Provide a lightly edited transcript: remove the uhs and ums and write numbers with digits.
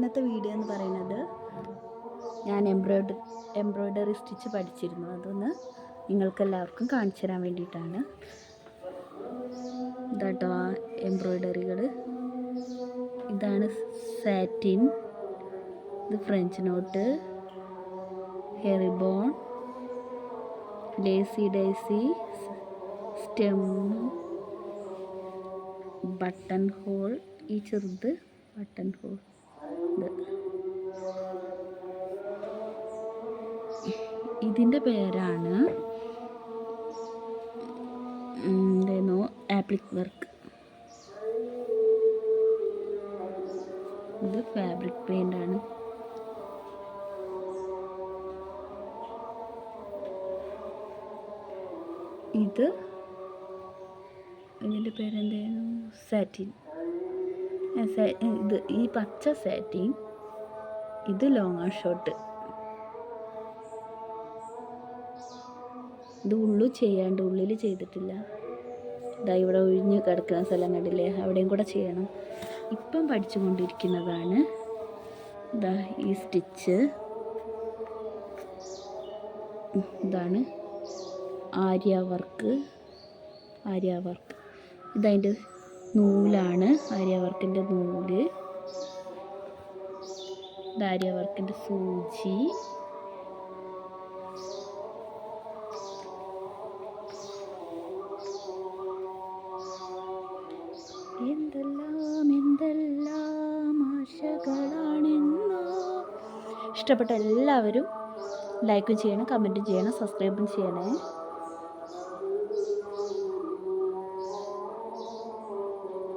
ഇന്നത്തെ വീഡിയോ എന്ന് പറയുന്നത് ഞാൻ എംബ്രോയ്ഡറി സ്റ്റിച്ച് പഠിച്ചിരുന്നു. അതൊന്ന് നിങ്ങൾക്കെല്ലാവർക്കും കാണിച്ചു തരാൻ വേണ്ടിയിട്ടാണ്. ഇതാട്ടോ ആ എംബ്രോയ്ഡറികൾ. ഇതാണ് സാറ്റിൻ, ഇത് French knot, herringbone, lazy daisy, stem, buttonhole, ഈ ചെറുത് ബട്ടൺ ഹോൾ. ഇതിൻ്റെ പേരാണ് എന്തേനോ ആപ്ലിക് വർക്ക്. ഇത് ഫാബ്രിക് പെയിൻ്റ് ആണ്. ഇതിൻ്റെ പേരെന്തേനു സാറ്റിൻ. ഇത് ഈ പച്ച സാറ്റിൻ, ഇത് ലോങ് ആൻഡ് ഷോർട്ട്. ഇത് ഉള്ളിൽ ചെയ്തിട്ടില്ല. ഇതാ ഇവിടെ ഒഴിഞ്ഞ് കിടക്കുന്ന സ്ഥലം കണ്ടില്ലേ, അവിടെയും കൂടെ ചെയ്യണം. ഇപ്പം പഠിച്ചുകൊണ്ടിരിക്കുന്നതാണ് ഇതാ ഈ സ്റ്റിച്ച്. ഇതാണ് ആര്യ വർക്ക്. ഇതതിൻ്റെ നൂലാണ്, ആര്യ വർക്കിൻ്റെ നൂല്. ഇത് ആര്യ വർക്കിൻ്റെ സൂചി. എന്തെല്ലാം ആശകളാണെന്നോ. ഇഷ്ടപ്പെട്ട എല്ലാവരും ലൈക്കും ചെയ്യണം, കമൻറ്റും ചെയ്യണം, സബ്സ്ക്രൈബും ചെയ്യണേ.